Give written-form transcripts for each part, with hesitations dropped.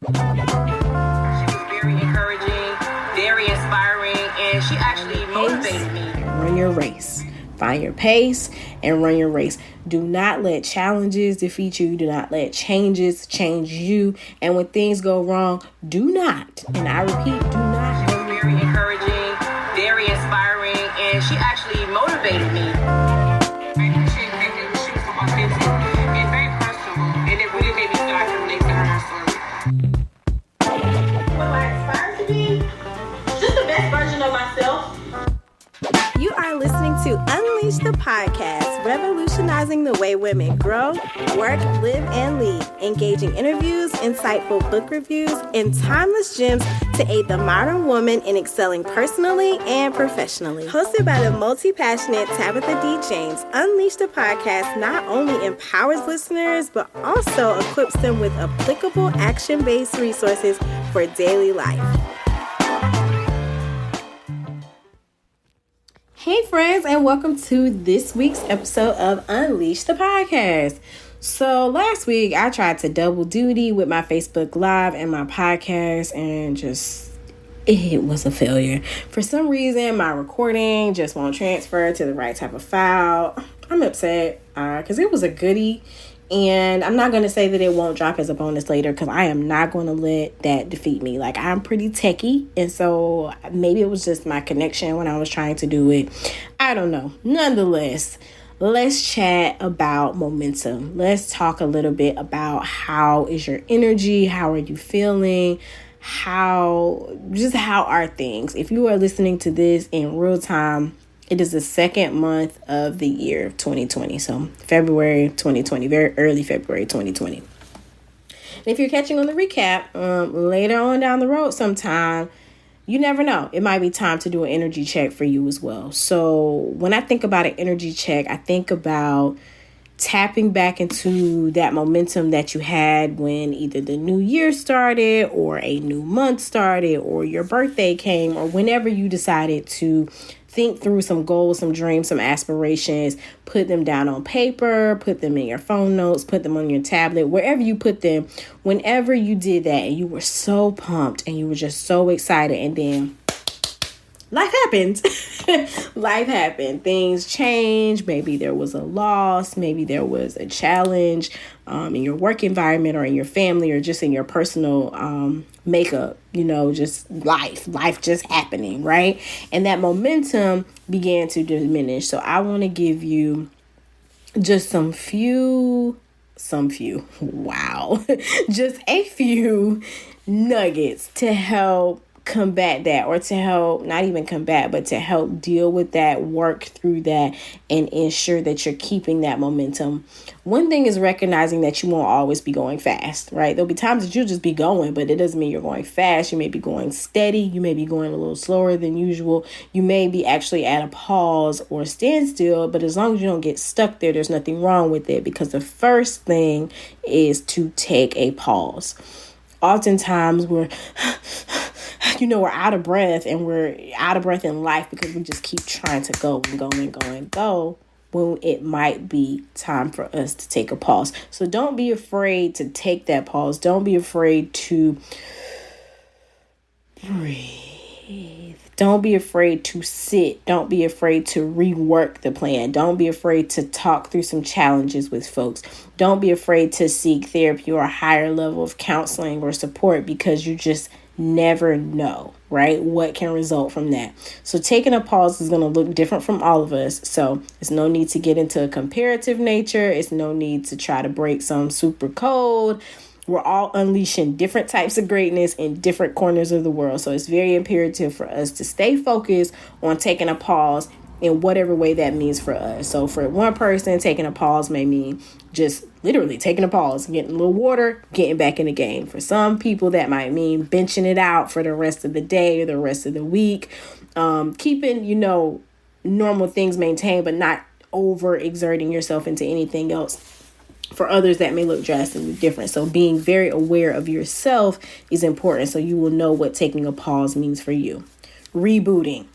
was very encouraging, very inspiring, and she actually motivated me. Run your race. Find your pace and run your race. Do not let challenges defeat you. Do not let changes change you. And when things go wrong, do not, and I repeat, do not. She was very encouraging, very inspiring, and she actually motivated me. I appreciate that she was so authentic and very personal, and it really made me feel like I relate to her story. What I aspire to be? Just the best version of myself. You are listening to Unleash the Podcast, revolutionizing the way women grow, work, live, and lead. Engaging interviews, insightful book reviews, and timeless gems to aid the modern woman in excelling personally and professionally. Hosted by the multi-passionate Tabitha D. James, Unleash the Podcast not only empowers listeners, but also equips them with applicable action-based resources for daily life. Hey friends, and welcome to this week's episode of Unleash the Podcast. So last week I tried to double duty with my Facebook Live and my podcast, and it was a failure. For some reason, my recording just won't transfer to the right type of file. I'm upset because it was a goodie. And I'm not going to say that it won't drop as a bonus later, because I am not going to let that defeat me. Like, I'm pretty techie, and so maybe it was just my connection when I was trying to do it. I don't know. Nonetheless, let's chat about momentum. Let's talk a little bit about how is your energy? How are you feeling? How are things? If you are listening to this in real time, it is the second month of the year of 2020. So February 2020, very early February 2020. And if you're catching on the recap, later on down the road sometime, you never know. It might be time to do an energy check for you as well. So when I think about an energy check, I think about tapping back into that momentum that you had when either the new year started or a new month started or your birthday came or whenever you decided to think through some goals, some dreams, some aspirations, put them down on paper, put them in your phone notes, put them on your tablet, wherever you put them. Whenever you did that and you were so pumped and you were just so excited, and then life happened. Life happened. Things changed. Maybe there was a loss. Maybe there was a challenge in your work environment or in your family or just in your personal makeup. Just life just happening, right? And that momentum began to diminish. So I want to give you just some few, wow, just a few nuggets to help combat that, or to help, not even combat, but to help deal with that, work through that, and ensure that you're keeping that momentum. One thing is recognizing that you won't always be going fast, right? There'll be times that you'll just be going, but it doesn't mean you're going fast. You may be going steady. You may be going a little slower than usual. You may be actually at a pause or standstill, but as long as you don't get stuck there, there's nothing wrong with it, because the first thing is to take a pause. Oftentimes we're out of breath, and we're out of breath in life because we just keep trying to go and go and go and go, when it might be time for us to take a pause. So don't be afraid to take that pause. Don't be afraid to breathe. Don't be afraid to sit. Don't be afraid to rework the plan. Don't be afraid to talk through some challenges with folks. Don't be afraid to seek therapy or a higher level of counseling or support, because you just never know, right, what can result from that. So taking a pause is going to look different from all of us. So it's no need to get into a comparative nature. It's no need to try to break some super code. We're all unleashing different types of greatness in different corners of the world. So it's very imperative for us to stay focused on taking a pause in whatever way that means for us. So for one person, taking a pause may mean just literally taking a pause, getting a little water, getting back in the game. For some people, that might mean benching it out for the rest of the day or the rest of the week. Keeping, normal things maintained, but not overexerting yourself into anything else. For others, that may look drastically different. So being very aware of yourself is important, so you will know what taking a pause means for you. Rebooting.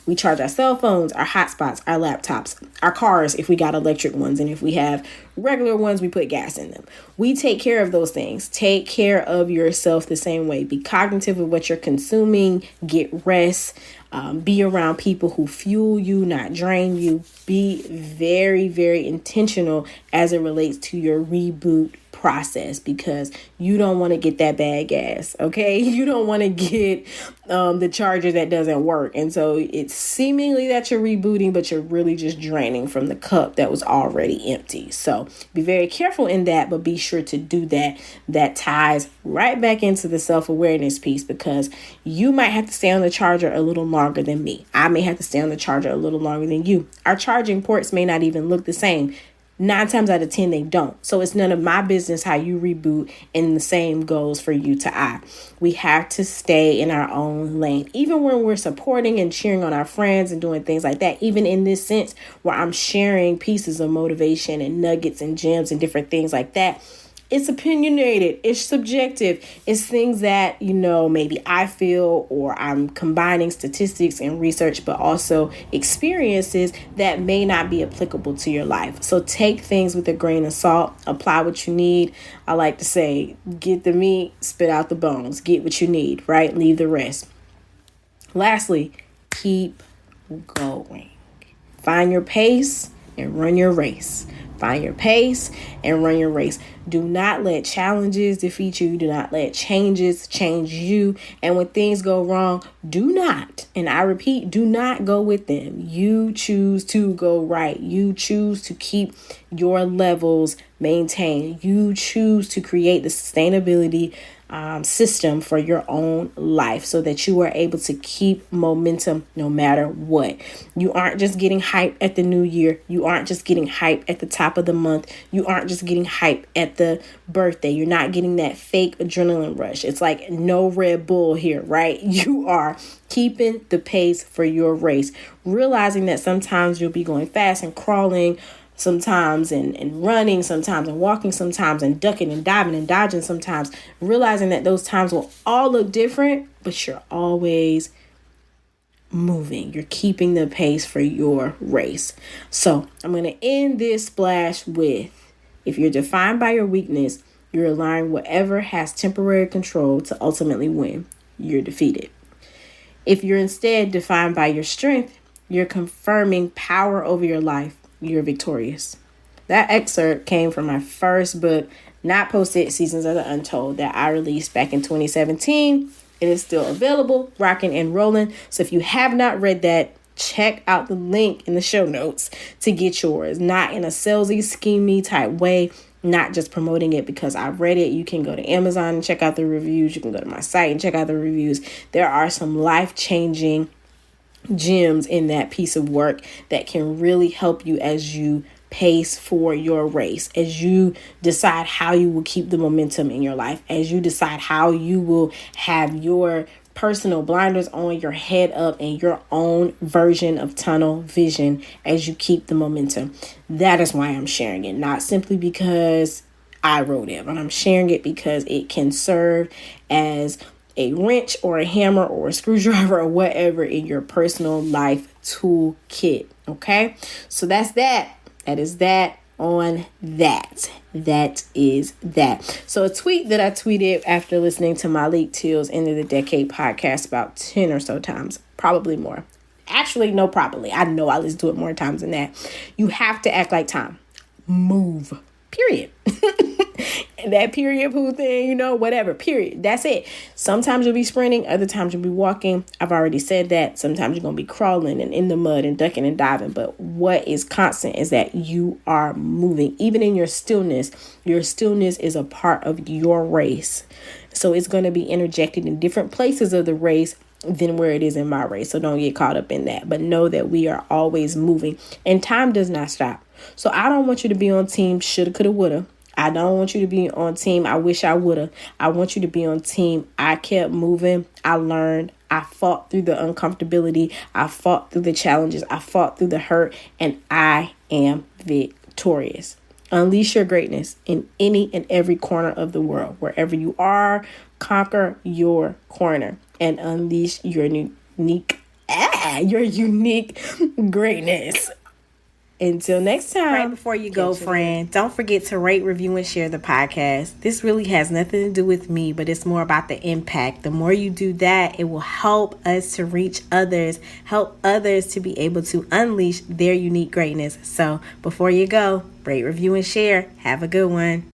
We charge our cell phones, our hotspots, our laptops, our cars if we got electric ones. And if we have regular ones, we put gas in them. We take care of those things. Take care of yourself the same way. Be cognitive of what you're consuming. Get rest. Be around people who fuel you, not drain you. Be very, very intentional as it relates to your reboot process, because you don't want to get that bad gas. Okay. You don't want to get the charger that doesn't work. And so it's seemingly that you're rebooting, but you're really just draining from the cup that was already empty. So be very careful in that, but be sure to do that. That ties right back into the self-awareness piece, because you might have to stay on the charger a little longer than me. I may have to stay on the charger a little longer than you. Our charging ports may not even look the same. 9 times out of 10, they don't. So it's none of my business how you reboot, and the same goes for you to I. We have to stay in our own lane, even when we're supporting and cheering on our friends and doing things like that. Even in this sense where I'm sharing pieces of motivation and nuggets and gems and different things like that, it's opinionated, it's subjective, it's things that, maybe I feel, or I'm combining statistics and research, but also experiences that may not be applicable to your life. So take things with a grain of salt, apply what you need. I like to say, get the meat, spit out the bones, get what you need, right? Leave the rest. Lastly, keep going. Find your pace and run your race. Find your pace and run your race. Do not let challenges defeat you. Do not let changes change you. And when things go wrong, do not, and I repeat, do not go with them. You choose to go right. You choose to keep your levels maintained. You choose to create the sustainability system for your own life so that you are able to keep momentum no matter what. You aren't just getting hype at the new year. You aren't just getting hype at the top of the month. You aren't just getting hype at the birthday. You're not getting that fake adrenaline rush. It's like no Red Bull here, right? You are keeping the pace for your race, realizing that sometimes you'll be going fast and crawling, sometimes and running, sometimes and walking, sometimes and ducking and diving and dodging, sometimes realizing that those times will all look different, but you're always moving. You're keeping the pace for your race. So I'm going to end this splash with, if you're defined by your weakness, you're allowing whatever has temporary control to ultimately win. You're defeated. If you're instead defined by your strength, you're confirming power over your life. You're victorious. That excerpt came from my first book, Not Posted, Seasons of the Untold, that I released back in 2017. It is still available, rocking and rolling. So if you have not read that, check out the link in the show notes to get yours. Not in a salesy, schemey type way, not just promoting it because I've read it. You can go to Amazon and check out the reviews. You can go to my site and check out the reviews. There are some life-changing gems in that piece of work that can really help you as you pace for your race, as you decide how you will keep the momentum in your life, as you decide how you will have your personal blinders on, your head up, and your own version of tunnel vision as you keep the momentum. That is why I'm sharing it, not simply because I wrote it, but I'm sharing it because it can serve as a wrench or a hammer or a screwdriver or whatever in your personal life toolkit. Okay, so that's that. That is that on that. That is that. So a tweet that I tweeted after listening to Malik Till's End of the Decade podcast about 10 or so times, probably more. Actually, no, probably. I know I listen to it more times than that. You have to act like time. Move. Period. That period poo thing, whatever, period. That's it. Sometimes you'll be sprinting. Other times you'll be walking. I've already said that. Sometimes you're going to be crawling and in the mud and ducking and diving. But what is constant is that you are moving. Even in your stillness is a part of your race. So it's going to be interjected in different places of the race than where it is in my race. So don't get caught up in that. But know that we are always moving and time does not stop. So I don't want you to be on team shoulda, coulda, woulda. I don't want you to be on team I wish I woulda. I want you to be on team I kept moving. I learned. I fought through the uncomfortability. I fought through the challenges. I fought through the hurt. And I am victorious. Unleash your greatness in any and every corner of the world. Wherever you are, conquer your corner and unleash your unique your unique greatness. Until next time. Right before you go, friend, don't forget to rate, review, and share the podcast. This really has nothing to do with me, but it's more about the impact. The more you do that, it will help us to reach others, help others to be able to unleash their unique greatness. So before you go, rate, review, and share. Have a good one.